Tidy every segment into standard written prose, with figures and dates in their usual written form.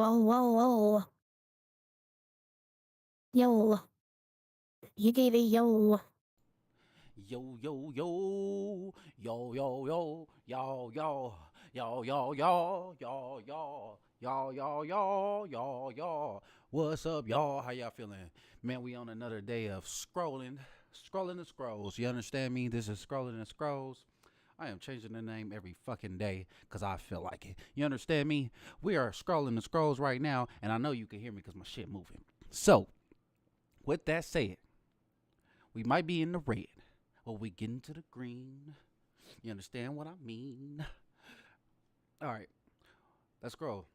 Whoa, whoa, whoa. Yo, you gave it, yo. Yo yo yo yo yo yo yo yo yo yo yo yo yo. What's up, y'all? How y'all feeling? Man, we on another day of scrolling the scrolls. You understand me? This is scrolling the scrolls. I am changing the name every fucking day because I feel like it. You understand me? We are scrolling the scrolls right now, and I know you can hear me because my shit moving. So, with that said, we might be in the red, or we get into the green. You understand what I mean? All right, let's scroll.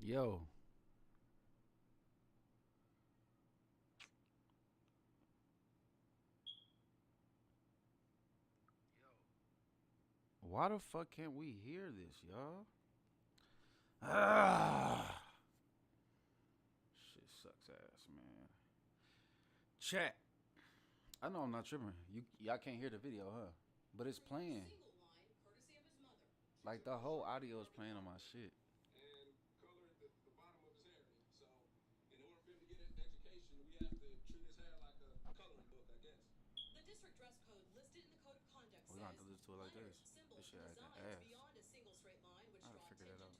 Yo, why the fuck can't we hear this, y'all? Ah, shit sucks ass, man. Chat. I know I'm not tripping. Y'all can't hear the video, huh? But it's playing. Like the whole audio is playing on my shit. We're gonna have to listen to it like this. This shit acting ass. I gotta figure that out.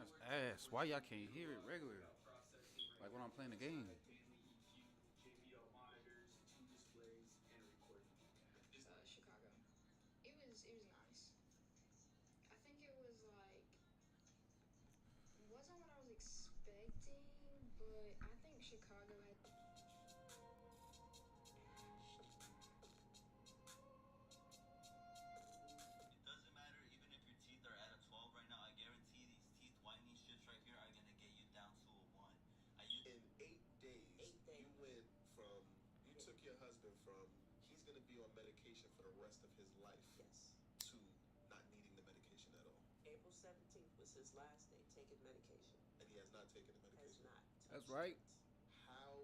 That's ass. Why y'all can't hear it regular? Like when I'm playing the game. Chicago. It was nice. I think it was like wasn't what I was expecting, but I think Chicago had. It doesn't matter even if your teeth are at a 12 right now. I guarantee these teeth whitening strips right here are gonna get you down to a 1. In 8 days, 8 days. you went from, you took your husband from, he's going to be on medication for the rest of his life, Yes. to not needing the medication at all. April 17th was his last day taking medication. And he has not taken the Has medication. not. That's right. How?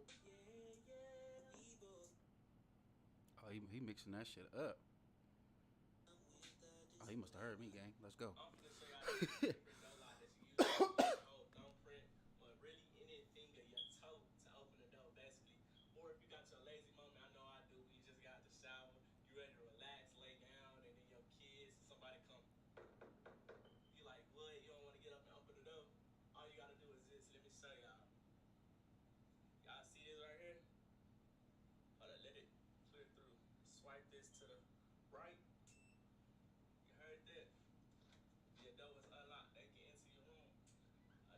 Oh, he mixing that shit up. Oh, he must have heard me, gang. Let's go. I'm finna show y'all this different door lock that you use to open the whole thumbprint, but really anything of your toe to open the door, basically. Or if you got your lazy moment, I know I do. You just got out the shower, you ready to relax, lay down, and then your kids, somebody come. You like, what? You don't want to get up and open the door? All you gotta do is this. Let me show y'all. Y'all see this right here? Hold on, let it clear through. Swipe this to the right. You heard that? Your door is unlocked. They get into your room.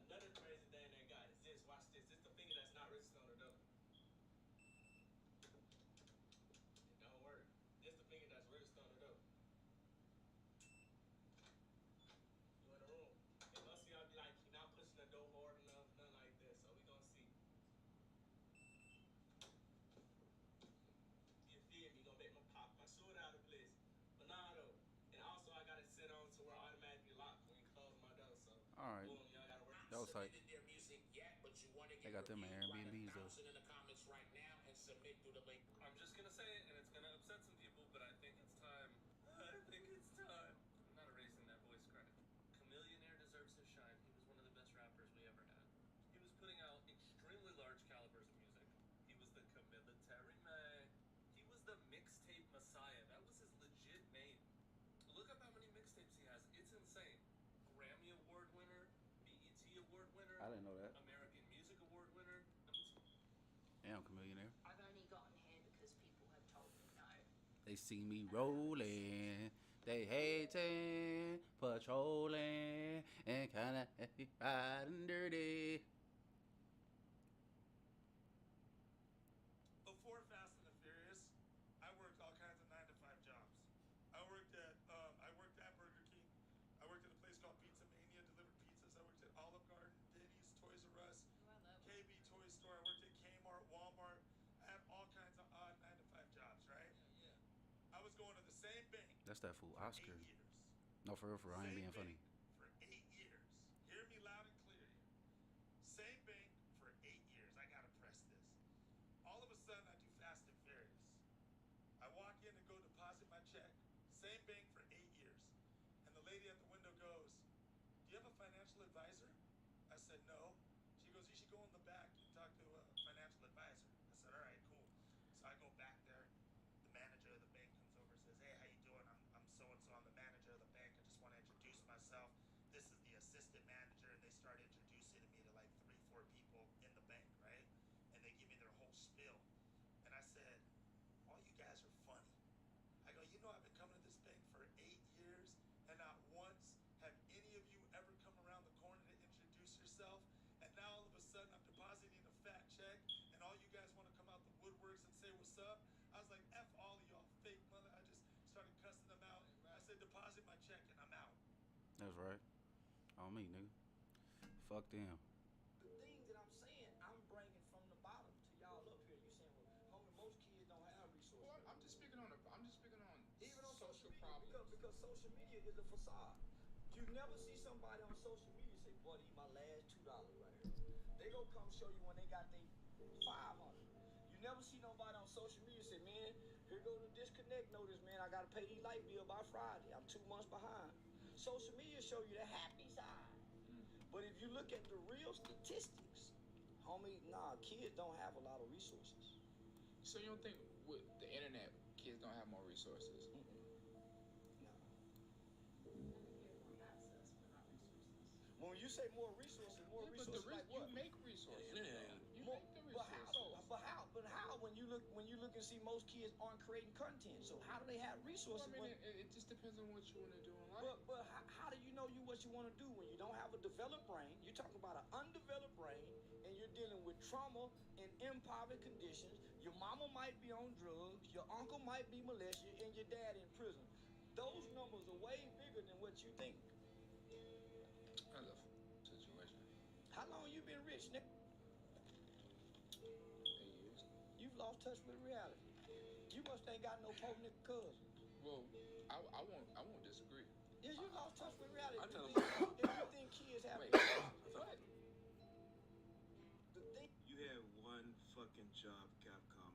Another crazy thing they got is this. Watch this. This is the finger that's not registered on the door. It don't work. This the finger that's registered on the door. You in the room. And most of y'all be like, you're not pushing the door hard enough, nothing like that. So we gonna see. You feel me? Gonna make my pop my shoulder out of place. But nah though. And also I got it set on to where I automatically lock when you close my door. So All right. boom, y'all gotta work. That was tight. Their music yet, but you want to They got them Airbnbs though. in the comments right now and submit through the link. I'm just gonna say it, and it's gonna upset some people, but I think it's time. I think it's time. I'm not erasing that voice crack. Chameleonaire deserves his shine. He was one of the best rappers we ever had. He was putting out extremely large calibers of music. He was the military man. He was the mixtape messiah. That was his legit name. Look up how many mixtapes he has. It's insane. Grammy Award winner, BET Award winner. I didn't know that. American Music Award winner. Damn, Chameleonaire. I've only gotten here because people have told me no. They see me rolling. They hating, patrolling, and kinda riding dirty. Before Fast and the Furious, I worked all kinds of 9-to-5 jobs. I worked at Burger King. I worked at a place called Pizza Mania, delivered pizzas. I worked at Olive Garden, Denny's, Toys R Us, KB Toy Store. I worked at Kmart, Walmart. I have all kinds of odd 9-to-5 jobs, right? Yeah. I was going to the same bank. That's that fool for Oscar. 8 years. No, for real, I ain't being Same funny. bank for 8 years. Hear me loud and clear here. Same bank for 8 years. I gotta press this. All of a sudden, I do Fast and Furious. I walk in and go deposit my check. Same bank for 8 years. And the lady at the window goes, "Do you have a financial advisor?" I said, "No." She goes, "You should go in the back and talk to a financial advisor." I said, "All right, cool." So I go back there. The manager of the bank comes over and says, "Hey, how you doing? I'm so-and-so. I'm the manager of the bank. I just want to introduce myself. This is the assistant manager." And they start introducing me to like 3, 4 people in the bank, right? And they give me their whole spiel. And I said, "All you guys are funny." I go, "You know, I've been coming to this bank for 8 years, and not once have any of you ever come around the corner to introduce yourself. And now all of a sudden I'm depositing a fat check, and all you guys want to come out the woodworks and say what's up." I was like, "F all of y'all fake mother." I just started cussing them out. I said, "Deposit my check and I'm out." That's right. On me, nigga. Fuck them. The things that I'm saying, I'm bringing from the bottom to y'all up here. You saying, well, homie, most kids don't have resources. Well, I'm just speaking on Even on social media, problems. because social media is a facade. You never see somebody on social media say, "Boy, these my last $2 right here." They gonna come show you when they got their 500. You never see nobody on social media say, "Man, here go the disconnect notice, man. I gotta pay these light bill by Friday. I'm 2 months behind." Social media show you the happy side. But if you look at the real statistics, homie, nah, kids don't have a lot of resources. So you don't think with the internet, kids don't have more resources? When you You say more resources Yeah, but the like what? you make resources. Yeah, You More, make the but how resources. though? But how? When you look and see most kids aren't creating content. So how do they have resources? Well, I mean, it just depends on what you want to do in life. But how do you know what you want to do when you don't have a developed brain? You're talking about an undeveloped brain, and you're dealing with trauma and impoverished conditions. Your mama might be on drugs, your uncle might be molested, and your dad in prison. Those numbers are way bigger than what you think. That's a situation. How long you been rich, Nick? 8 years. You've lost touch with reality. You must ain't got no Pope Nick cousin. Well, I won't disagree. Yes, you lost touch with reality. I If tell you them. think, if you think kids have Wait, resources. what? The thing. You had one fucking job, Capcom.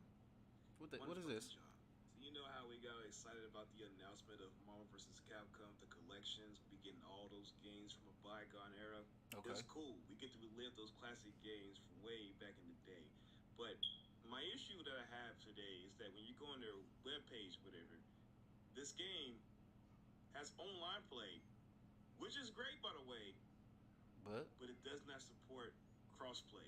What is this? Job. So you know how we got excited about the announcement of Marvel vs. Capcom, the collections, we be getting all those games from a bygone era. Okay. It's cool. We get to relive those classic games from way back in the day. But my issue that I have today is that when you go on their webpage, whatever, this game has online play, which is great, by the way, but it does not support crossplay.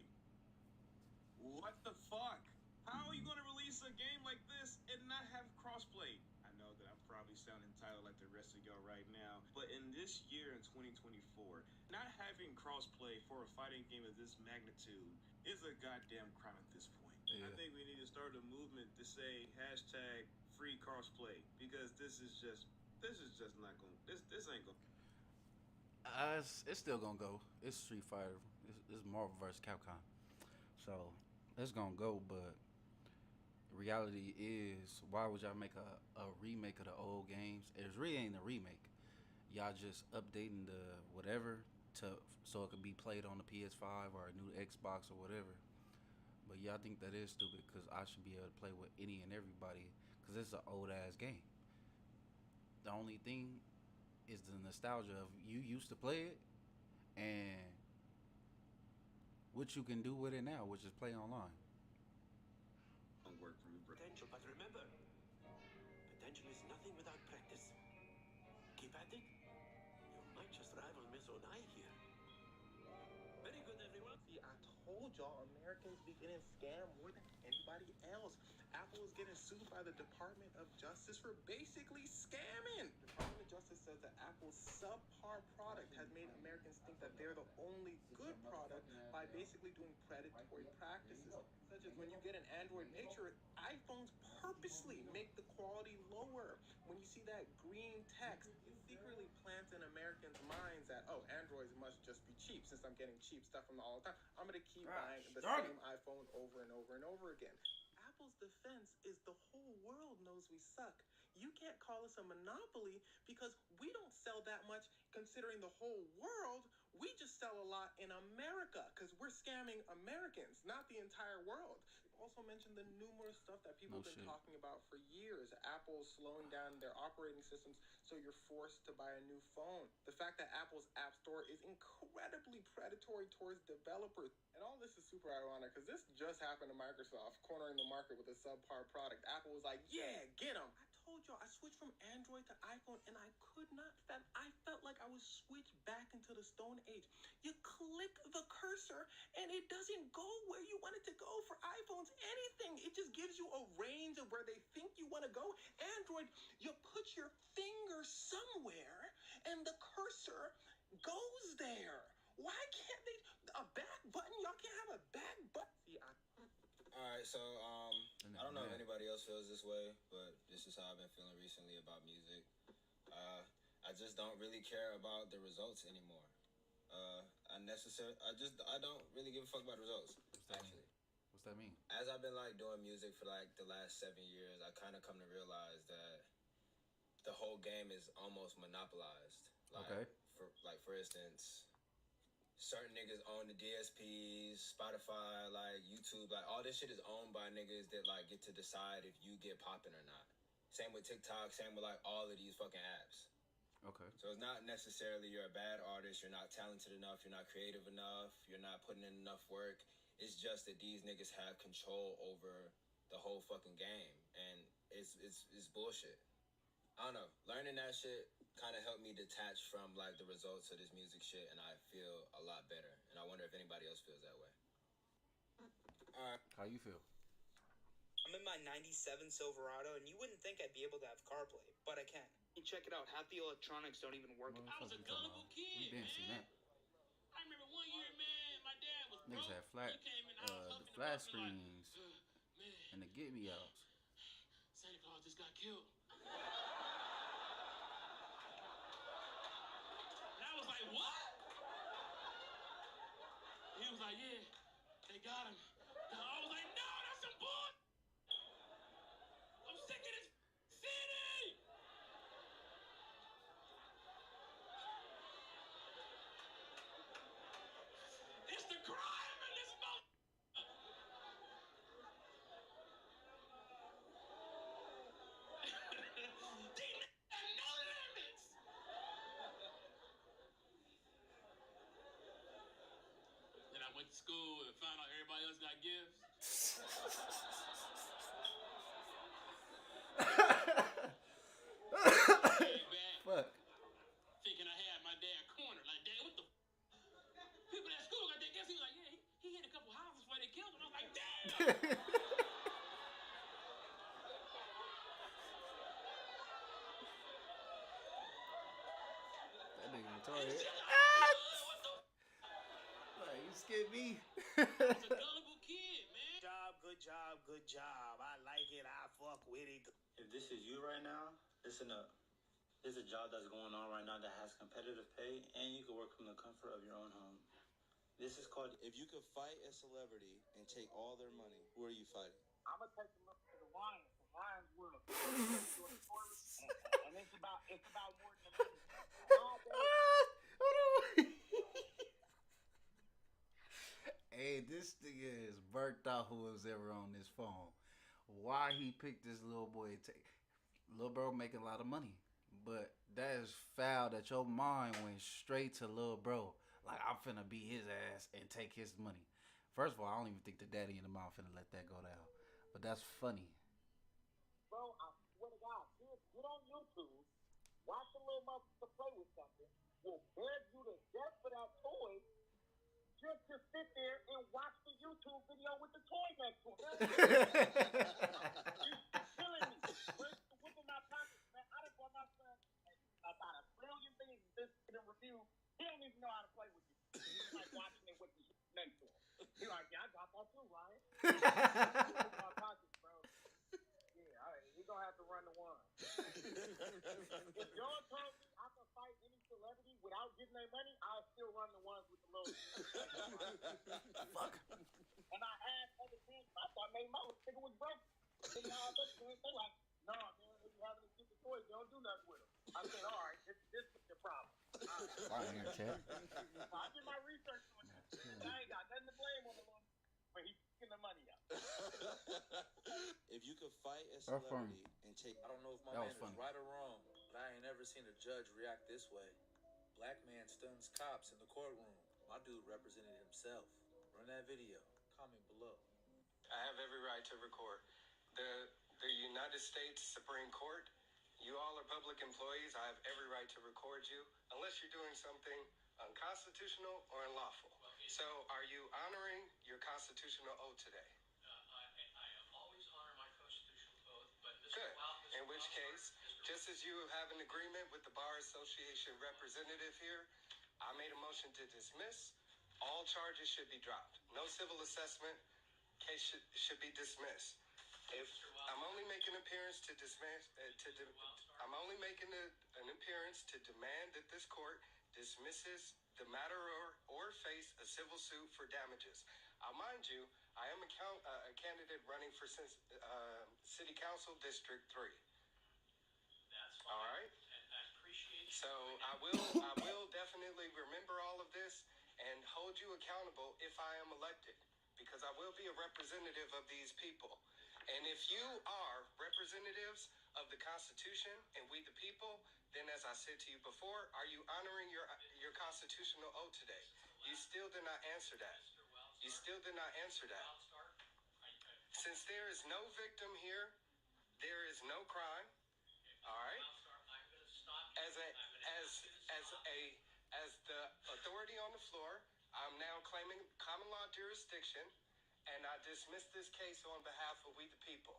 What the fuck? How are you going to release a game like this and not have crossplay? I know that I'm probably sounding entitled like the rest of y'all right now, but in this year in 2024, not having crossplay for a fighting game of this magnitude is a goddamn crime at this point. Yeah. I think we need to start a movement to say hashtag free crossplay, because this is just not going. This ain't going. It's still gonna go. It's Street Fighter. It's Marvel vs. Capcom. So it's gonna go, but reality is, why would y'all make a remake of the old games? It really ain't a remake. Y'all just updating the whatever to so it could be played on the PS5 or a new Xbox or whatever. But y'all think that is stupid because I should be able to play with any and everybody because it's an old ass game. The only thing is the nostalgia of you used to play it and what you can do with it now, which is play online. Work for me, bro. Potential, but remember, potential is nothing without practice. Keep at it. You might just rival Miss Onai here. Very good, everyone. See, I told y'all Americans be getting scammed more than anybody else. Apple is getting sued by the Department of Justice for basically scamming. The Department of Justice says that Apple's subpar product has made Americans think that they're the only good product by basically doing predatory practices, such as when you get an Android picture, iPhones purposely make the quality lower. When you see that green text, it secretly plants in Americans' minds that, oh, Androids must just be cheap. Since I'm getting cheap stuff from them all the time, I'm going to keep buying the same iPhone over and over and over again. Apple's defense is the whole world knows we suck. You can't call us a monopoly because we don't sell that much considering the whole world. We just sell a lot in America because we're scamming Americans, not the entire world. Also mentioned the numerous stuff that people have been talking about for years. Apple's slowing down their operating systems so you're forced to buy a new phone. The fact that Apple's App Store is incredibly predatory towards developers. And all this is super ironic because this just happened to Microsoft, cornering the market with a subpar product. Apple was like, yeah, get them. I told y'all, I switched from Android to iPhone and I could not. I felt like I was switched back into the Stone Age. You click the cursor and it doesn't go where you want it to go for iPhones, anything. It just gives you a range of where they think you want to go. Android, you put your finger somewhere and the cursor goes there. Why can't they? A back button? Y'all can't have a back button? See, Alright, so, I don't know if anybody else feels this way, but this is how I've been feeling recently about music. I just don't really care about the results anymore. I don't really give a fuck about the results, actually. What's that mean? As I've been, doing music for, the last 7 years, I kind of come to realize that the whole game is almost monopolized. Okay. For instance, certain niggas own the DSPs, Spotify, YouTube, all this shit is owned by niggas that, get to decide if you get popping or not. Same with TikTok, same with, all of these fucking apps. Okay. So it's not necessarily you're a bad artist, you're not talented enough, you're not creative enough, you're not putting in enough work. It's just that these niggas have control over the whole fucking game, and it's bullshit. I don't know. Learning that shit kind of helped me detach from like the results of this music shit, and I feel a lot better. And I wonder if anybody else feels that way. All right. How you feel? I'm in my 97 Silverado, and you wouldn't think I'd be able to have CarPlay, but I can. You check it out. Half the electronics don't even work. I was a gullible kid, We been seen man. that. I remember one year, man, my dad was Niggas broke. had flat, He came in the house the huffing and flat puffing like, screens man, and the get me outs. Santa Claus just got killed. And I was like, what? He was like, yeah, they got him. I was like, no, that's some bull. I'm sick of this city. It's the crime in this mother. These niggas have no limits. Then I went to school and found out everybody else got gifts. Fuck. Thinking I had my dad cornered. Like, Dad, what the people at school got their gifts. He was like, yeah, he hit a couple houses before they killed him. I was like, damn. That nigga retarded. Like, you scared me. I was a gullible kid, man. Good job, good job. I like it. I fuck with it. If this is you right now, listen up. There's a job that's going on right now that has competitive pay, and you can work from the comfort of your own home. This is called If You Could Fight a Celebrity and Take All Their Money, who are you fighting? I'm gonna take them up to the Lions, World. And it's about more than Hey, this nigga is burnt out. Who was ever on this phone? Why he picked this little boy? Little bro making a lot of money, but that is foul. That your mind went straight to little bro. Like, I'm finna beat his ass and take his money. First of all, I don't even think the daddy and the mom finna let that go down. But that's funny. Bro, I swear to God, get on YouTube, watch a little motherfucker play with something, will beg you to death for that toy, just to sit there and watch the YouTube video with the toy next to it. You're killing me. What's in my pockets, man? I done bought my son about 1 billion things this in a review. He don't even know how to play with it. He's like watching it with the next to him. He's like, yeah, I got that too, Ryan. My pockets, bro. Yeah, all right, we're gonna have to run the one. If y'all told me I could fight any celebrity without getting their money, I'll still run the ones with the low. Fuck. And I asked other fans, I thought maybe my nigga was broke. They like, no, man, if you having to get the toys, don't do nothing with them. I said, all right, this is the problem. Right here, Chad. I did my research on that. I ain't got nothing to blame on the little, but he's getting the money out. If you could fight a celebrity and take... I don't know if my man is right or wrong, but I ain't ever seen a judge react this way. Black man stuns cops in the courtroom. My dude represented himself. Run that video. Comment below. I have every right to record. The United States Supreme Court, you all are public employees. I have every right to record you, unless you're doing something unconstitutional or unlawful. So, are you honoring your constitutional oath today? I always honor my constitutional oath, but Good. In which case, just as you have an agreement with the Bar Association representative here, I made a motion to dismiss. All charges should be dropped. No civil assessment. Case should be dismissed. If I'm only making an appearance to dismiss, I'm only making an appearance to demand that this court dismisses the matter or face a civil suit for damages. Mind you, I am a candidate running for City Council District 3. That's fine. All right. And I appreciate you. So I will definitely remember all of this and hold you accountable if I am elected, because I will be a representative of these people. And if you are representatives of the Constitution and we the people, then as I said to you before, are you honoring your constitutional oath today? You still did not answer that. You still did not answer that. Since there is no victim here, there is no crime. All right. jurisdiction, and I dismiss this case on behalf of we the people.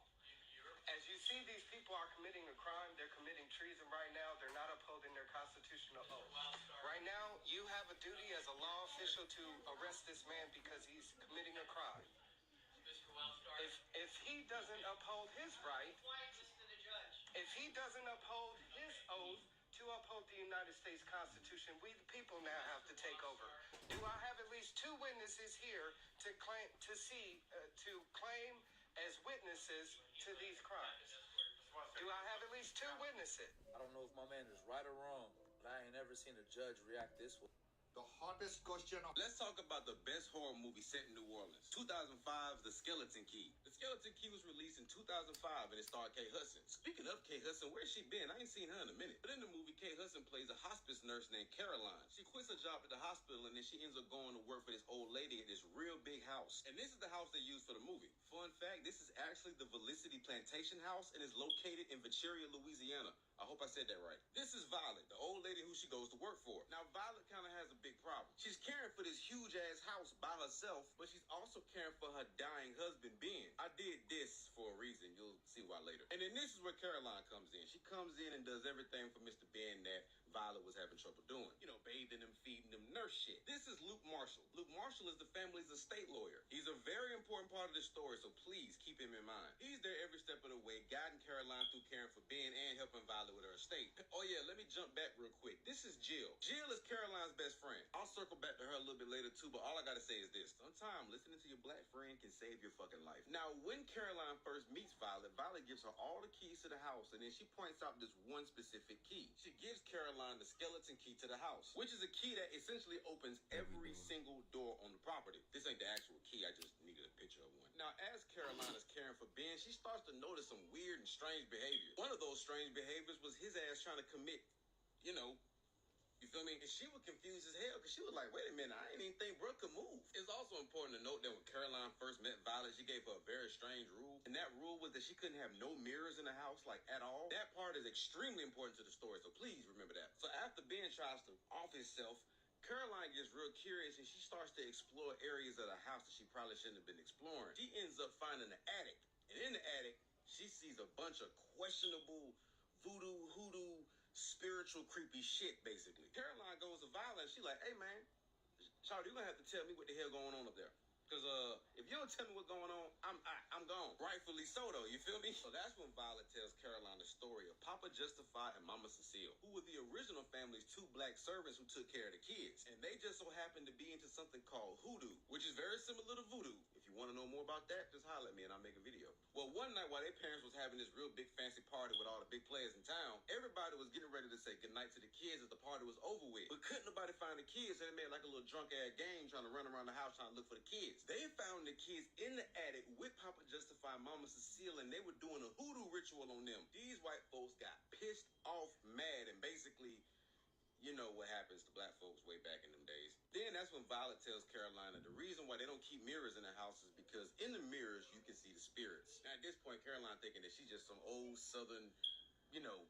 As you see, these people are committing a crime. They're committing treason right now. They're not upholding their constitutional oath. Right now, you have a duty as a law official to arrest this man because he's committing a crime. If he doesn't uphold his right, if he doesn't uphold his oath to uphold the United States Constitution, we the people now have to take over. Do I have at least two witnesses here to claim as witnesses to these crimes? Do I have at least two witnesses? I don't know if my man is right or wrong, but I ain't ever seen a judge react this way. The hottest question. Let's talk about the best horror movie set in New Orleans. 2005's The Skeleton Key. The Skeleton Key was released in 2005 and it starred Kate Hudson. Speaking of Kate Hudson, where's she been? I ain't seen her in a minute. But in the movie, Kate Hudson plays a hospice nurse named Caroline. She quits her job at the hospital and then she ends up going to work for this old lady at this real big house. And this is the house they used for the movie. Fun fact, this is actually the Felicity Plantation House and is located in Vicheria, Louisiana. I hope I said that right. This is Violet, the old lady who she goes to work for. Now, Violet kind of has a big problem. She's caring for this huge-ass house by herself, but she's also caring for her dying husband, Ben. I did this for a reason. You'll see why later. And then this is where Caroline comes in. She comes in and does everything for Mr. Ben that Violet was having trouble doing. You know, bathing him, feeding him, nurse shit. This is Luke Marshall. Luke Marshall is the family's estate lawyer. He's a very important part of the story, so please keep him in mind. He's there every step of the way, guiding Caroline through caring for Ben and helping Violet with her estate. Oh yeah, let me jump back real quick. This is Jill. Jill is Caroline's best friend. I'll circle back to her a little bit later too, but all I gotta say is this. Sometimes listening to your black friend can save your fucking life. Now, when Caroline first meets Violet, Violet gives her all the keys to the house, and then she points out this one specific key. She gives Caroline the skeleton key to the house, which is a key that essentially opens every single door on the property. This ain't the actual key, I just needed a picture of one. Now, as Caroline is caring for Ben, she starts to notice some weird and strange behavior. One of those strange behaviors was his ass trying to commit, you feel me? And she was confused as hell because she was like, wait a minute, I ain't even think bro could move. It's also important to note that when Caroline first met Violet, she gave her a very strange rule. And that rule was that she couldn't have no mirrors in the house, like at all. That part is extremely important to the story, so please remember that. So after Ben tries to off himself, Caroline gets real curious and she starts to explore areas of the house that she probably shouldn't have been exploring. She ends up finding the attic. And in the attic, she sees a bunch of questionable voodoo, hoodoo, spiritual creepy shit, basically. Caroline goes to Violet and she like, hey man, Shawty, you gonna have to tell me what the hell going on up there. Cause if you don't tell me what's going on, I'm gone. Rightfully so though, you feel me? So that's when Violet tells Caroline the story of Papa Justify and Mama Cecile, who were the original family's two black servants who took care of the kids. And they just so happened to be into something called hoodoo, which is very similar to voodoo. If you want to know more about that, just holler at me and I'll make a video. Well, one night while their parents was having this real big fancy party with all the big players in town, everybody was getting ready to say goodnight to the kids as the party was over with. But couldn't nobody find the kids, so they made like a little drunk ass game trying to run around the house trying to look for the kids. They found the kids in the attic with Papa Justify and Mama Cecile, and they were doing a hoodoo ritual on them. These white folks got pissed off, mad, and basically, you know what happens to black folks way back in them days. Then that's when Violet tells Caroline that the reason why they don't keep mirrors in the house is because in the mirrors you can see the spirits. Now at this point, Caroline thinking that she's just some old southern,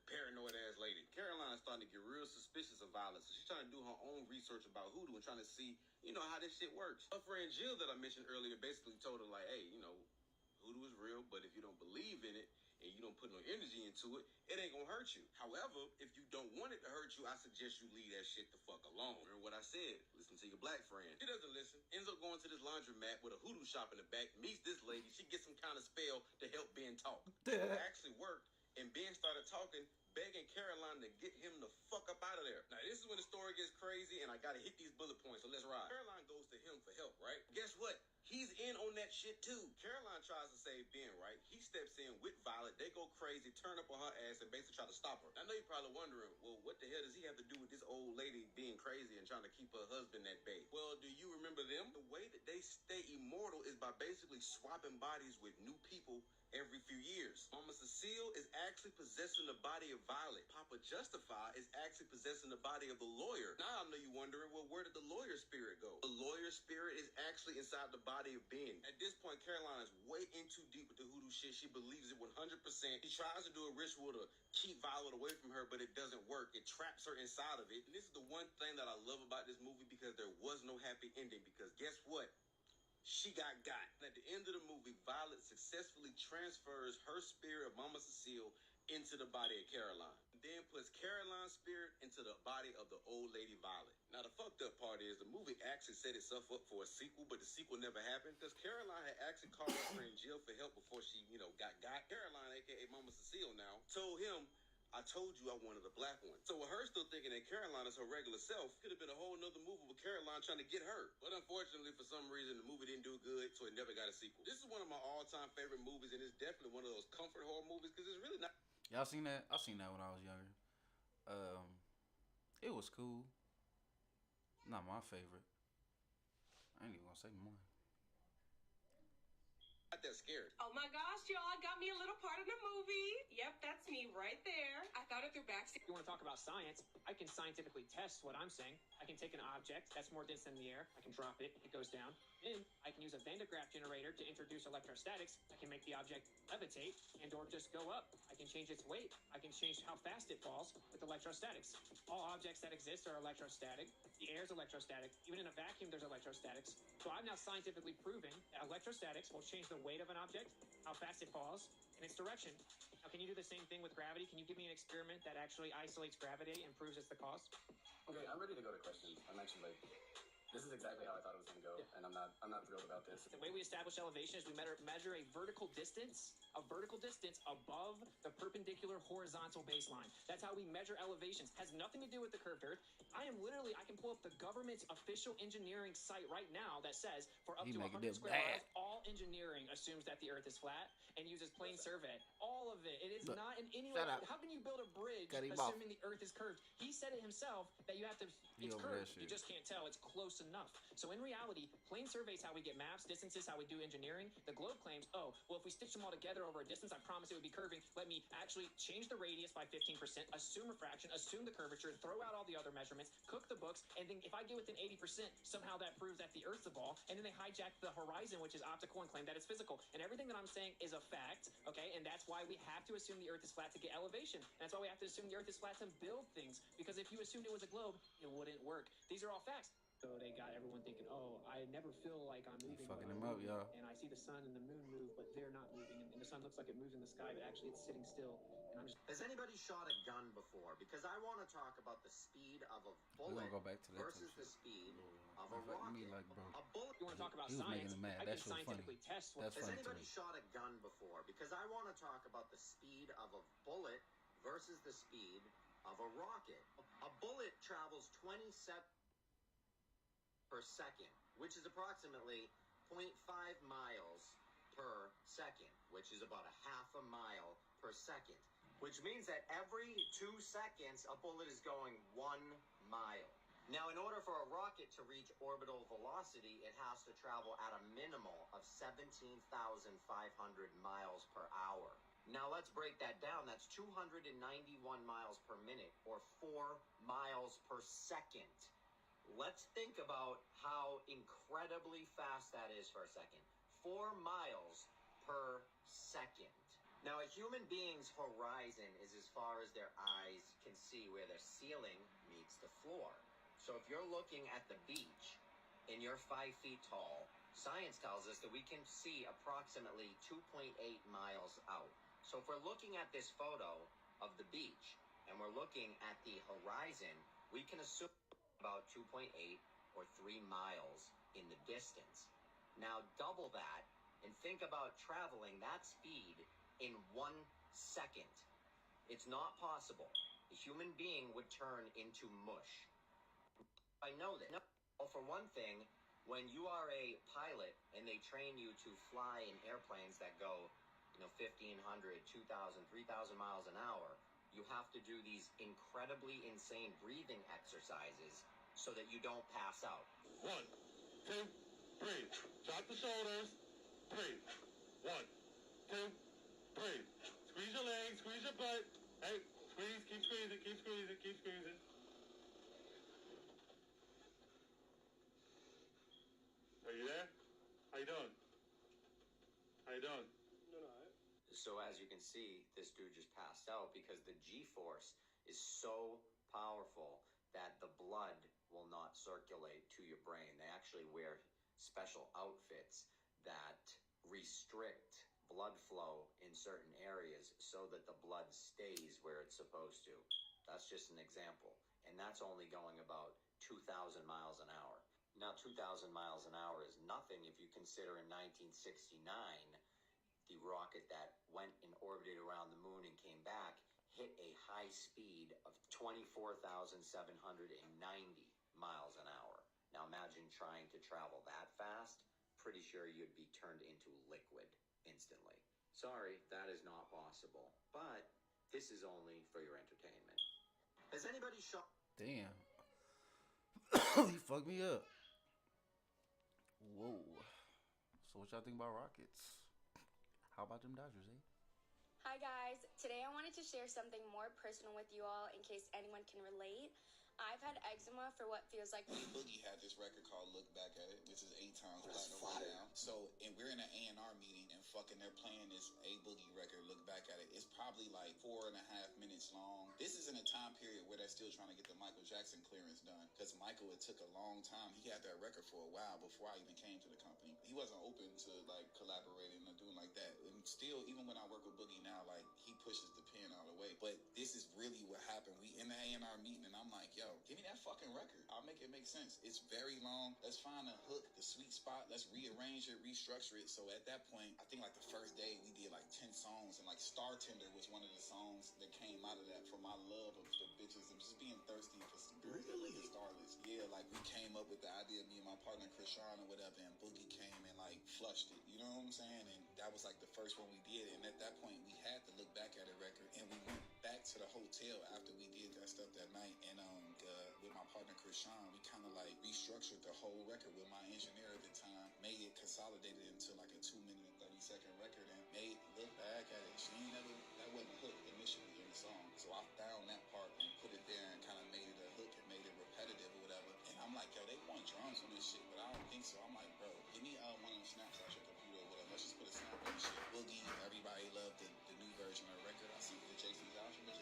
paranoid ass lady. Caroline's starting to get real suspicious of Violet, so she's trying to do her own research about hoodoo and trying to see, how this shit works. Her friend Jill that I mentioned earlier basically told her like, hey, hoodoo is real, but if you don't believe in it and you don't put no energy into it, it ain't gonna hurt you. However, if you don't want it to hurt you, I suggest you leave that shit the fuck alone. Remember what I said? Listen to your black friend. She doesn't listen. Ends up going to this laundromat with a hoodoo shop in the back, meets this lady. She gets some kind of spell to help Ben talk. It actually worked, and Ben started talking, begging Caroline to get him the fuck up out of there. Now, this is when the story gets crazy, and I gotta hit these bullet points, so let's ride. Caroline goes to him for help, right? Guess what? He's in on that shit, too. Caroline tries to save Ben, right? He steps in with Violet. They go crazy, turn up on her ass, and basically try to stop her. I know you're probably wondering, well, what the hell does he have to do with this old lady being crazy and trying to keep her husband at bay? Well, do you remember them? The way that they stay immortal is by basically swapping bodies with new people every few years. Mama Cecile is actually possessing the body of Violet. Papa Justify is actually possessing the body of the lawyer. Now I know you're wondering, well, where did the lawyer spirit go? The lawyer spirit is actually inside the body of Ben. At this point, Caroline is way in too deep with the hoodoo shit. She believes it 100%. She tries to do a ritual to keep Violet away from her, but it doesn't work. It traps her inside of it. And this is the one thing that I love about this movie, because there was no happy ending, because guess what? she got. At the end of the movie, Violet successfully transfers her spirit of Mama Cecile into the body of Caroline. Then puts Caroline's spirit into the body of the old lady Violet. Now, the fucked up part is the movie actually set itself up for a sequel, but the sequel never happened because Caroline had actually called her in jail for help before she, got. Caroline, aka Mama Cecile now, told him, I told you I wanted a black one. So with her still thinking that Caroline is her regular self, could have been a whole nother movie with Caroline trying to get her. But unfortunately, for some reason, the movie didn't do good, so it never got a sequel. This is one of my all-time favorite movies, and it's definitely one of those comfort horror movies because it's really not. Y'all seen that? I seen that when I was younger. It was cool. Not my favorite. I ain't even gonna say more. Not that scary. Oh my gosh, y'all got me a little part in the movie. Yep, that's me right there. I thought it through backstage. You want to talk about science? I can scientifically test what I'm saying. I can take an object that's more dense than the air. I can drop it. It goes down. Then I can use a Van de Graaff generator to introduce electrostatics. I can make the object levitate and or just go up. I can change its weight. I can change how fast it falls with electrostatics. All objects that exist are electrostatic. The air is electrostatic. Even in a vacuum, there's electrostatics. So I've now scientifically proven that electrostatics will change the weight of an object, how fast it falls, and its direction. Now, can you do the same thing with gravity? Can you give me an experiment that actually isolates gravity and proves it's the cause? Okay, I'm ready to go to questions. I'm actually this is exactly how I thought it was going to go, and I'm not thrilled about this. The way we establish elevation is we measure a vertical distance above the perpendicular horizontal baseline. That's how we measure elevations. Has nothing to do with the curved earth. I can pull up the government's official engineering site right now that says for up to 100 square miles, all engineering assumes that the earth is flat and uses plane survey. All of it. It is not in any way. How can you build a bridge assuming the earth is curved? He said it himself that you have to, it's curved. You just can't tell. It's close enough. So in reality, plane survey is how we get maps, distances, how we do engineering. The globe claims, oh, well, if we stitch them all together over a distance, I promise it would be curving. Let me actually change the radius by 15%, assume refraction, assume the curvature, throw out all the other measurements, cook the books, and then if I get within 80%, somehow that proves that the Earth's a ball, and then they hijack the horizon, which is optical, and claim that it's physical. And everything that I'm saying is a fact, okay? And that's why we have to assume the Earth is flat to get elevation. And that's why we have to assume the Earth is flat to build things, because if you assumed it was a globe, it wouldn't work. These are all facts. So they got everyone thinking, oh, I never feel like I'm moving. Fucking them up, y'all. And I see the sun and the moon move, but they're not moving. And the sun looks like it moves in the sky, but actually it's sitting still. And I'm just... Has anybody shot a gun before? Because I want to talk about the speed of a bullet go back to that versus the speed of a rocket. A bullet. You want to talk about He was science? making him mad. I That's can so scientifically funny. test what... That's Has funny to anybody me. shot a gun before? Because I want to talk about the speed of a bullet versus the speed of a rocket. A bullet travels 27 per second, which is approximately 0.5 miles per second, which is about a half a mile per second, which means that every 2 seconds a bullet is going 1 mile. Now, in order for a rocket to reach orbital velocity, it has to travel at a minimal of 17,500 miles per hour. Now, let's break that down. That's 291 miles per minute, or 4 miles per second. Let's think about how incredibly fast that is for a second. 4 miles per second. Now, a human being's horizon is as far as their eyes can see, where their ceiling meets the floor. So if you're looking at the beach and you're 5 feet tall, science tells us that we can see approximately 2.8 miles out. So if we're looking at this photo of the beach and we're looking at the horizon, we can assume about 2.8 or 3 miles in the distance. Now double that and think about traveling that speed in 1 second. It's not possible. A human being would turn into mush. I know that. Well, for one thing, when you are a pilot and they train you to fly in airplanes that go 1,500, 2,000, 3,000 miles an hour, you have to do these incredibly insane breathing exercises so that you don't pass out. 1, 2, 3. Drop the shoulders. Breathe. 1, 2, 3. Squeeze your legs, squeeze your butt. Hey, squeeze, keep squeezing, keep squeezing, keep squeezing. Are you there? How you doing? How you doing? So as you can see, this dude just passed out because the G-force is so powerful that the blood will not circulate to your brain. They actually wear special outfits that restrict blood flow in certain areas so that the blood stays where it's supposed to. That's just an example. And that's only going about 2,000 miles an hour. Now, 2,000 miles an hour is nothing if you consider in 1969, the rocket that went and orbited around the moon and came back hit a high speed of 24,790 miles an hour. Now, imagine trying to travel that fast. Pretty sure you'd be turned into liquid instantly. Sorry, that is not possible. But this is only for your entertainment. Has anybody shot? Damn. He fucked me up. Whoa. So what y'all think about Rockets? How about them Dodgers, eh? Hi guys, today I wanted to share something more personal with you all in case anyone can relate. I've had eczema for what feels like... Boogie had this record called Look Back at It, which is 8 times platinum right now. So, and we're in an A&R meeting, and fucking they're playing this A Boogie record, Look Back at It. It's probably like 4.5 minutes long. This is in a time period where they're still trying to get the Michael Jackson clearance done, because Michael, it took a long time. He had that record for a while before I even came to the company. He wasn't open to like collaborating or doing like that. And still, even when I work with Boogie now, like he pushes the pen all the way. But this is really what happened. We in the A&R meeting, and I'm like, yo, give me that fucking record. I'll make it make sense. It's very long. Let's find a hook, the sweet spot. Let's rearrange it, restructure it. So at that point, I think like the first day we did like 10 songs, and like Star Tender was one of the songs that came out of that for my love of the bitches and just being thirsty for some really starlets. Yeah, like we came up with the idea, me and my partner Krishan or whatever, and Boogie came and like flushed it. You know what I'm saying? And that was like the first one we did. And at that point, we had to Look Back at It record, and we went back to the hotel after we did that stuff that night, and with my partner Krishan, we kind of like restructured the whole record with my engineer at the time, made it consolidated into like a 2-minute and 30-second record, and made Look Back at It. She ain't never, that wasn't a hook initially in the song, so I found that part and put it there and kind of made it a hook and made it repetitive or whatever. And I'm like, yo, they want drums on this shit, but I don't think so. I'm like, bro, give me one of them snaps out your computer or whatever. Let's just put a snap on this shit. Boogie, everybody loved the new version of the record. I see the Jay-Z Joshua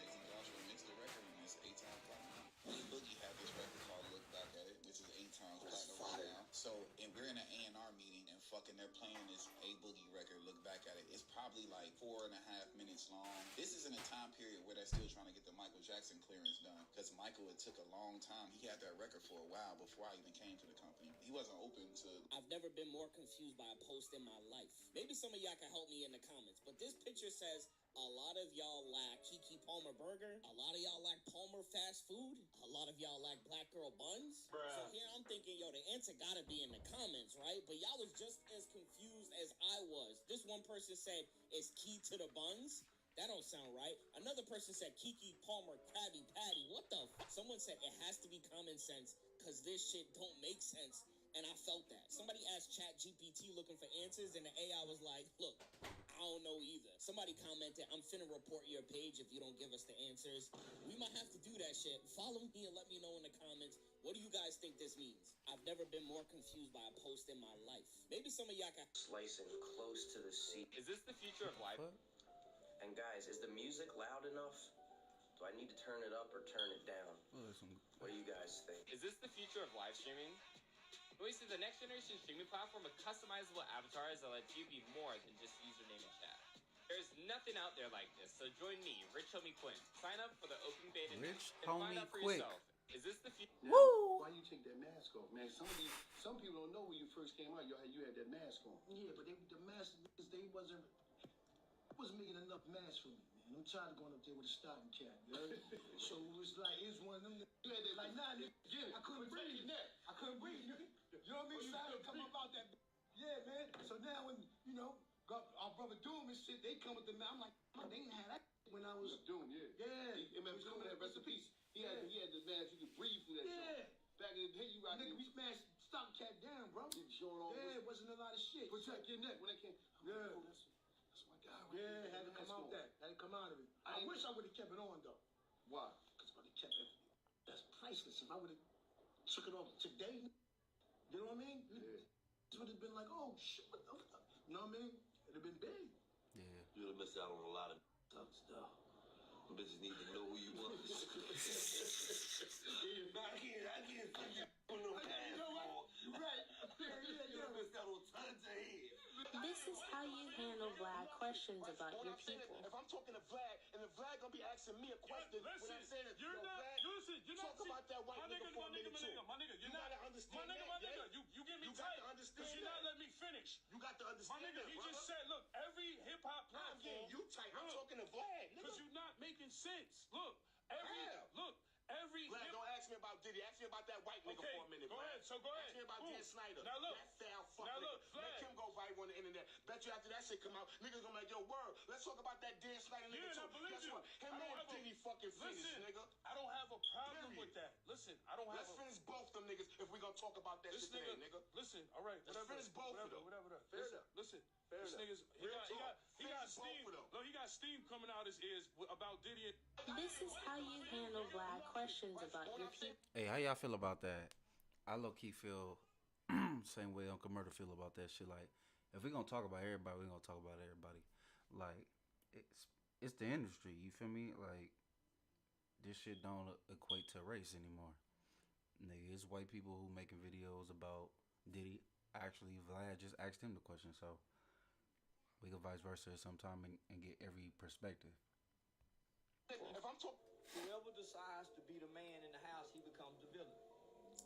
mixed the record, and it's 8 times platinum. Boogie had this record called Look Back at It, which is 8 times platinum right now. So, and we're in an A&R meeting, and fucking they're playing this A Boogie record, Look Back at It. It's probably like 4.5 minutes long. This is in a time period where they're still trying to get the Michael Jackson clearance done, because Michael, it took a long time. He had that record for a while before I even came to the company. He wasn't open to... I've never been more confused by a post in my life. Maybe some of y'all can help me in the comments, but this picture says, a lot of y'all lack Keke Palmer Burger. A lot of y'all lack Palmer Fast Food. A lot of y'all lack Black Girl Buns. Bruh. So here I'm thinking, yo, the answer gotta be in the comments, right? But y'all was just as confused as I was. This one person said, is key to the buns? That don't sound right. Another person said Keke Palmer Krabby Patty. What the f? Someone said it has to be common sense, because this shit don't make sense. And I felt that. Somebody asked ChatGPT looking for answers, and the AI was like, look, I don't know either. Somebody commented, I'm finna report your page if you don't give us the answers. We might have to do that shit. Follow me and let me know in the comments, what do you guys think this means? I've never been more confused by a post in my life. Maybe some of y'all can... Slicing close to the seat. Is this the future of life? And guys, is the music loud enough? Do I need to turn it up or turn it down? What do you guys think? Is this the future of live streaming? We see the next generation streaming platform with customizable avatars that let you be more than just username and chat. There's nothing out there like this, so join me, Rich Homie Quinn. Sign up for the open beta now and find out for yourself. Is this the future? Woo! Why you take that mask off, man? Some people don't know when you first came out, you had that mask on. Yeah, but the mask, they wasn't making enough masks for me, man. I'm tired of going up there with a stocking cap, you heard? So it was one of them. You had that, like, nah, nigga, I couldn't breathe. I couldn't breathe. You know what I mean? So I had to come up out that. Yeah, man. So now when, our brother Doom and shit, they come with the mask. I'm like, they didn't have that when I was. Doom, yeah. Yeah. Doom had rest in peace. He had the mask, you could breathe through that. Yeah. Back in the day, you rocked. Nigga, we smashed stocking cap down, bro. You showing all. Yeah, it wasn't a lot of shit. Protect your neck when they came. Yeah. Oh, that's my guy. Yeah, had to come out that. Had to come out of it. I wish I would have kept it on though. Why? Because if I would have kept it, that's priceless. If I would have took it off today, you know what I mean? Yeah. It would have been like, oh shit, what the fuck? You know what I mean? It'd have been big. Yeah. You would have missed out on a lot of stuff. Bitches need to know who you was. I can't put no passport. Right. Yeah. questions about your people. If I'm talking to Vlad, and if Vlad gonna be asking me a question, when I'm saying, you're not. Listen, you're not. Talk about that white nigga for a minute too. My nigga, you're you not. Gotta understand My nigga. You get me tight. Because you're not letting me finish. You got to understand. My nigga, he just said, look, every hip hop platform. I'm getting you tight. I'm talking to Vlad. Because you're not making sense. Look, every Vlad, don't ask me about Diddy. Ask me about that white nigga for a minute. Go ahead. So go ahead. Ask me about Dan Snyder. Now look. That foul fuck now nigga. Look, Vlad. Let him go viral on the internet. Bet you after that shit come out, niggas gonna make your word. Let's talk about that Dan Snyder nigga too. Guess what? Him and Diddy fucking finished, nigga. I don't have a problem with that. Listen, I don't have. Let's finish both them niggas if we gonna talk about that shit today, nigga. Listen, all right. Let's finish both of them. Whatever. Fair enough. Listen. This nigga's he got steam. No, he got steam coming out his ears about Diddy. This is how you handle Vlad questions about your people. Hey, how y'all feel about that? I low-key feel same way Uncle Murder feel about that shit. Like, if we gonna talk about everybody, we gonna talk about everybody. Like, it's the industry, you feel me? Like, this shit don't equate to race anymore. Nigga, it's white people who making videos about Diddy. Actually, Vlad just asked him the question, so we can vice versa sometime and get every perspective. If I'm talking, whoever decides to be the man in the house, he becomes the villain.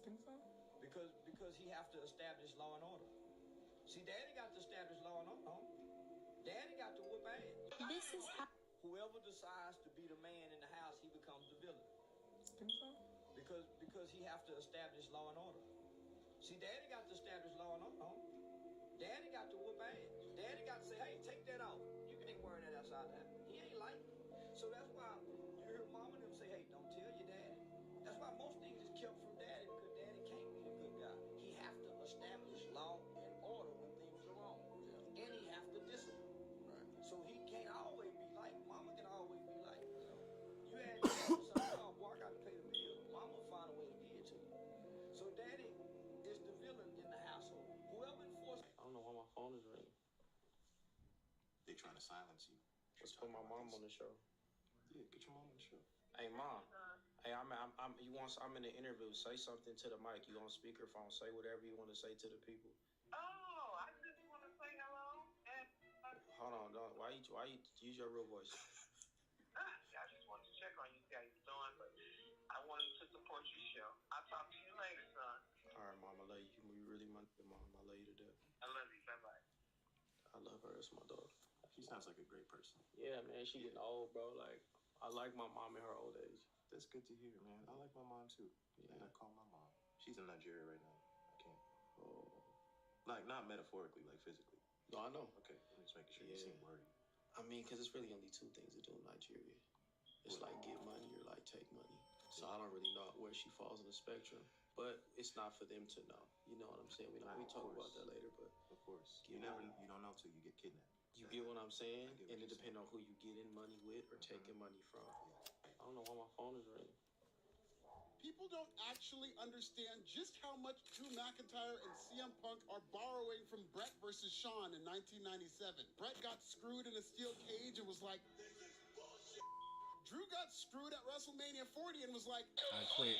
Think so? Because he have to establish law and order. See, Daddy got to establish law and order. Daddy got to whoop ass. This is how. Whoever decides to be the man in the house, he becomes the villain. Think so? Because he have to establish law and order. See, Daddy got to establish law and order. Daddy got to whoop ass. Daddy got to say, hey, take that off. You ain't wearing that outside the house. He ain't like it. So that's why you hear Mama and them say, hey, don't tell your daddy. That's why most things is kept from Daddy, because Daddy can't be the good guy. He have to establish law and order when things are wrong. Yeah. And he have to discipline. Right. So he can't always be like, Mama can always be like, you had something, oh, boy, I got to pay the bill. Mama find a way to give it to you. So Daddy is the villain in the household. Whoever enforces. I don't know why my phone is ringing. They trying to silence you. Let's put my mom on the show. Yeah, get your mom on the show. Hey, Mom. Hey, I'm in an interview. Say something to the mic. You on speakerphone. Say whatever you want to say to the people. Oh, I just want to say hello. And, Hold on, don't. Why you use your real voice? I just wanted to check on you, see how you're doing, but I wanted to support your show. I'll talk to you later, son. All right, Mom. I love you. You really my Mom. I love you to death. I love you. Bye-bye. I love her. That's my daughter. She sounds like a great person. Yeah, man. She getting old, bro. Like, I like my mom in her old age. That's good to hear, man. I like my mom too. Yeah. And I call my mom. She's in Nigeria right now. I can't. Oh. Like, not metaphorically, like physically. No, I know. Okay, I'm just making sure you seem worried. I mean, because it's really only two things to do in Nigeria. It's like get money or like take money. So I don't really know where she falls on the spectrum. But it's not for them to know. You know what I'm saying? We talk about that later, but of course. You don't know till you get kidnapped. You get what I'm saying? And it depends on who you getting money with or taking money from. I don't know why my phone is ringing. People don't actually understand just how much Drew McIntyre and CM Punk are borrowing from Brett versus Shawn in 1997. Brett got screwed in a steel cage and was like, Drew got screwed at WrestleMania 40 and was like, I quit.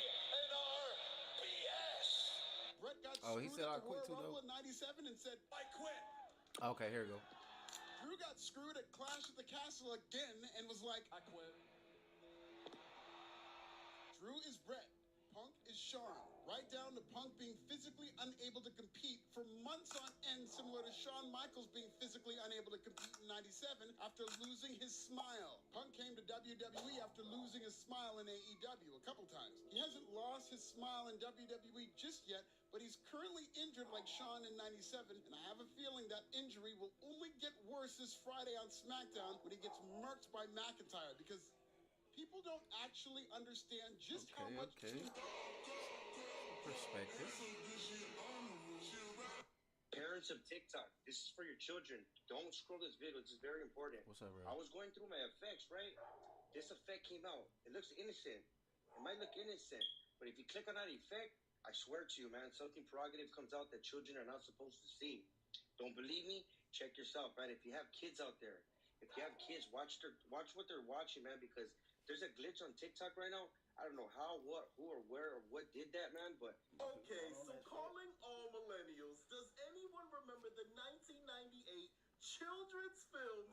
Brett got he screwed said at I the quit Royal too, Rumble in 97 and said, I quit. Okay, here we go. Drew got screwed at Clash at the Castle again and was like, I quit. Drew is Brett. Punk is Shawn. Right down to Punk being physically unable to compete for months on end, similar to Shawn Michaels being physically unable to compete in 97 after losing his smile. Punk came to WWE after losing his smile in AEW a couple times. He hasn't lost his smile in WWE just yet, but he's currently injured like Shawn in 97, and I have a feeling that injury will only get worse this Friday on SmackDown when he gets murked by McIntyre, because people don't actually understand just how much... Perspective. Parents of TikTok, this is for your children. Don't scroll this video. This is very important. What's up, bro? I was going through my effects, right? This effect came out. It looks innocent. It might look innocent, but if you click on that effect, I swear to you, man, something prerogative comes out that children are not supposed to see. Don't believe me? Check yourself, man. If you have kids out there, if you have kids, watch what they're watching, man, because there's a glitch on TikTok right now. I don't know how, what, who, or where, or what did that, man, but... Okay, so calling all millennials, does anyone remember the 1998 children's film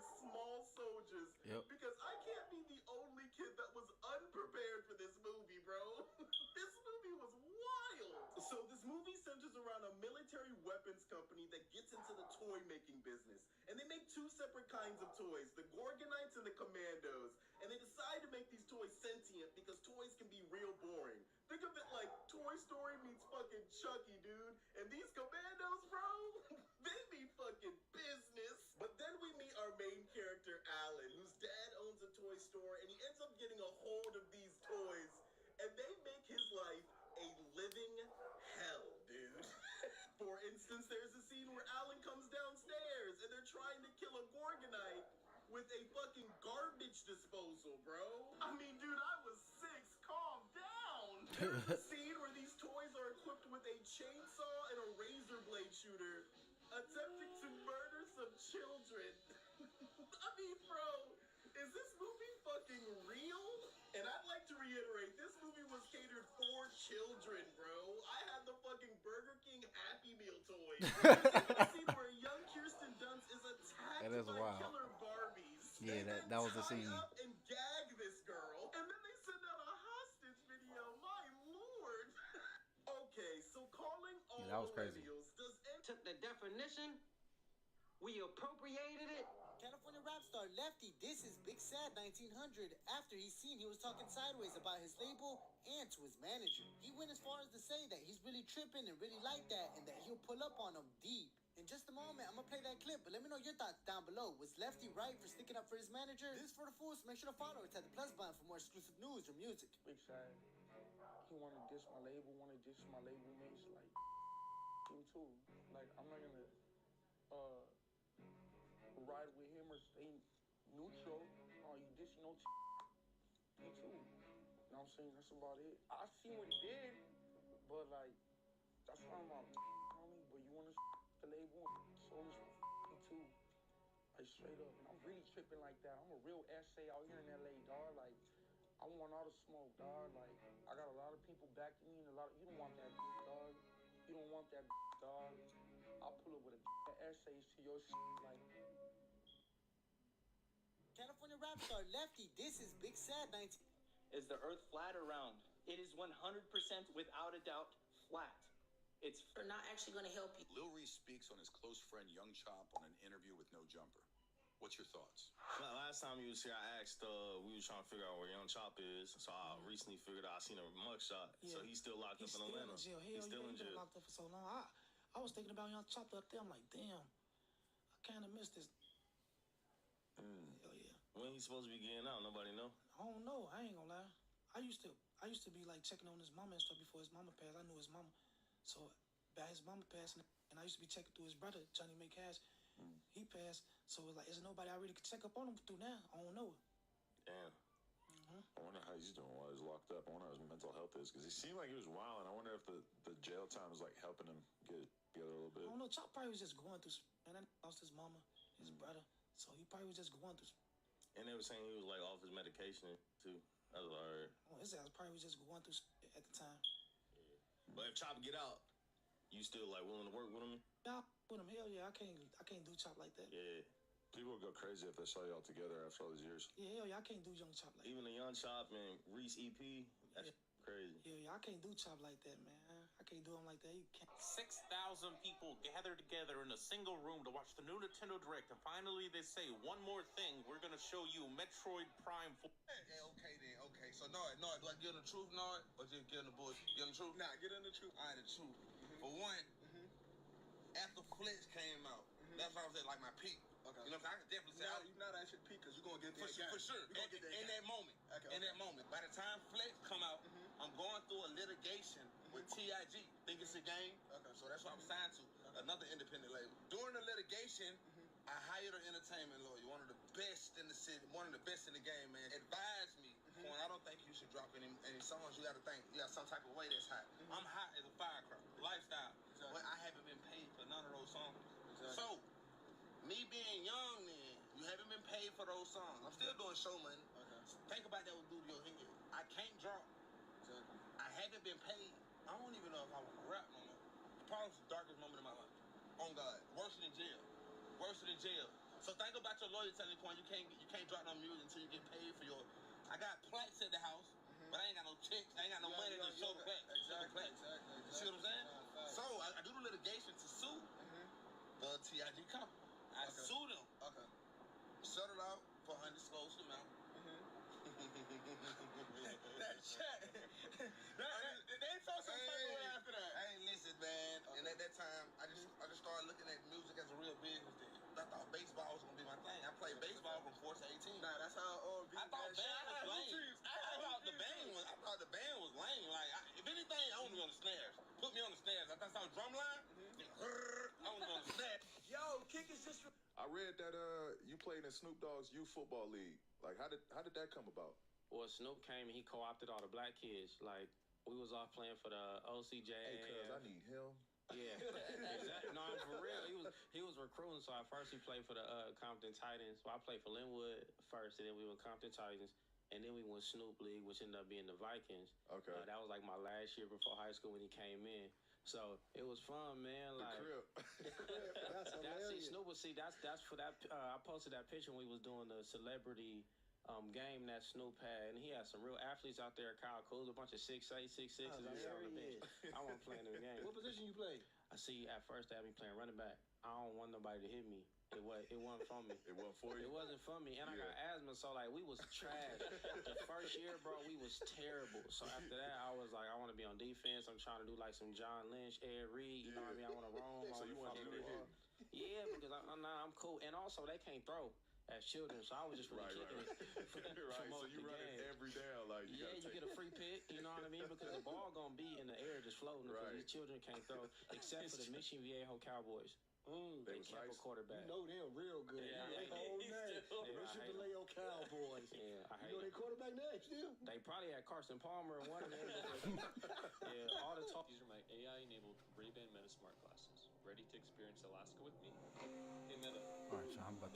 different kinds of toys, the Gorgonites and the Commandos. And they decided to make these toys sentient because toys can be real boring. Think of it like Toy Story meets fucking Chucky, dude. And these Commandos, bro, they be fucking business. But then we meet our main character, Alan, whose dad owns a toy store, and he ends up getting a hold of these toys. And they make his life a living hell, dude. For instance, there's a scene where Alan comes downstairs and they're trying to kill a Gorgonite with a fucking garbage disposal, bro. I mean, dude, I was 6. Calm down. There's a scene where these toys are equipped with a chainsaw and a razor blade shooter, attempting to murder some children. I mean, bro, is this movie fucking real? And I'd like to reiterate, this movie was catered for children, bro. I had the fucking Burger King Happy Meal toys. There's even a scene where young Kirsten Dunst is attacked That is by wild. killer Barbies. Yeah, They that was the tie scene. up and gag this girl, and then they send out a hostage video. My lord. Okay, so calling all Yeah, that was crazy. millennials does Took the definition, we appropriated it. California rap star Lefty disses Big Sad 1900 after he's seen he was talking sideways about his label and to his manager. He went as far as to say that he's really tripping and really like that and that he'll pull up on him deep. In just a moment, I'm gonna play that clip, but let me know your thoughts down below. Was Lefty right for sticking up for his manager? This is for the fools, so make sure to follow or tap the plus button for more exclusive news or music. Big Sad, he wanted to diss my label, wanted to diss my label mates, like, him too. Like, I'm not gonna, ride with him or stay neutral. Oh, you diss, me too. You know what I'm saying? That's about it. I seen what he did, but like, that's why I'm like, homie, but you wanna the label and me too. Like, straight up. And I'm really tripping like that. I'm a real essay out here in LA, dog. Like, I want all the smoke, dog. Like, I got a lot of people backing me and you don't want that dog. You don't want that dog. I'll pull up with essays to your like. California rap star Lefty disses Big Sad 19. Is the earth flat or round? It is 100% without a doubt flat. It's not actually going to help you. Lil Reese speaks on his close friend Young Chop on an interview with No Jumper. What's your thoughts? Last time you was here, I asked, we was trying to figure out where Young Chop is. So I recently figured out I seen a mugshot. Yeah. So he's still locked up in Atlanta. He's still in jail. He's still in He's been jail. locked up for so long. I was thinking about Young Chop the other day. I'm like, damn, I kind of missed this. Hell yeah. When he's supposed to be getting out, nobody know. I don't know. I ain't gonna lie. I used to be like checking on his mama and stuff before his mama passed. I knew his mama. So by his mama passing, and I used to be checking through his brother, Johnny May Cash. He passed. So it was like, there's nobody I really could check up on him through now. I don't know. Damn. I wonder how he's doing while he's locked up. I wonder how his mental health is, because he seemed like he was wild, and I wonder if the jail time is like helping him get together a little bit. I don't know. Chop probably was just going through. And I lost his mama, his brother. So he probably was just going through. And they were saying he was like off his medication too. That's what I heard. Oh, his ass probably was just going through at the time. Yeah. But if Chop get out, you still like willing to work with him? Yeah, with him. Hell yeah, I can't do Chop like that. Yeah. People would go crazy if they saw y'all together after all these years. Yeah, hell yeah, I can't do Young Chop like that. Even the Young Chop and Reese EP, that's crazy. Yeah, I can't do Chop like that, man. I can't do him like that. You can't. 6,000 people gathered together in a single room to watch the new Nintendo Direct, and finally they say one more thing. We're gonna show you Metroid Prime 4. Okay then, okay. So no, do I give him the truth, Nard, or just give him the bullshit? Give him the truth? Nah, get in the truth. All right, the truth. For one, after Flex came out, that's why I was at like my peak. Okay. You know what I'm saying? I can definitely say you're not at your peak because you're gonna get that for sure. You're gonna get that in that moment. Okay. In that moment. By the time Flex come out, I'm going through a litigation with TIG. Think it's a game? Okay. So that's what I'm signed to. Another independent label. During the litigation, I hired an entertainment lawyer, one of the best in the city, one of the best in the game, man. Advised me, Quan, I don't think you should drop any songs. You gotta think, you got some type of way that's hot. I'm hot as a firecracker, lifestyle. But I haven't been paid for none of those songs. So, me being young then, you haven't been paid for those songs. I'm still doing show money. Okay. So think about that with do to your head. I can't drop. Exactly. I haven't been paid. I don't even know if I want to rap no more. Probably the darkest moment of my life. On God. Worse than jail. Worse than jail. So think about your lawyer telling you, Quan, you can't drop no music until you get paid for your. I got plaques at the house, but I ain't got no checks. I ain't got no money to show the plaques. Exactly. You see what I'm saying? So I do the litigation to sue the TIG company. I sue them. Okay. baseball was gonna be my thing. I played baseball from 4 to 18. Nah, that's how old I thought band was lame. I thought the band was lame. Like, if anything, I want to be on the snares. Put me on the snares. I thought I saw drum line. I want to be on the snares. Yo, kick is just. I read that you played in Snoop Dogg's youth football league. Like, how did that come about? Well, Snoop came and he co-opted all the black kids. Like, we was off playing for the OCJ. Hey, cuz, I need him. Yeah, exactly. No, for real. He was recruiting. So at first he played for the Compton Titans. Well, I played for Linwood first, and then we went Compton Titans, and then we went Snoop League, which ended up being the Vikings. Okay. That was like my last year before high school when he came in. So it was fun, man. The Like crib. That's hilarious. Snoop was that's for that. I posted that picture when we was doing the celebrity game that Snoop had, and he had some real athletes out there. Kyle Kuz, a bunch of 6'8", 6'6". I wasn't playing in the game. What position you play? I see. At first, they had me playing running back. I don't want nobody to hit me. It wasn't for me. It wasn't for you? It wasn't for me. And I got asthma, so like we was trash. The first year, bro, we was terrible. So after that, I was like, I want to be on defense. I'm trying to do like some John Lynch, Ed Reed. You know what I mean? I want to roam. So you want to do it? Yeah, because I'm cool. And also, they can't throw as children, so I was just really kicking it. Right, so you run it every down, like you you get a free pick, you know what I mean? Because the ball gonna be in the air just floating because these children can't throw, except for the Mission Viejo Cowboys. They kept a quarterback. You know them real good. Yeah, They whole name. Mission Vallejo Cowboys. Yeah, I hate you know their quarterback name still? They probably had Carson Palmer or one of them. Yeah, all the talk. These are my AI-enabled Ray-Ban Meta Smart glasses. Ready to experience Alaska with me? Hey, Meta. All right, so I'm about to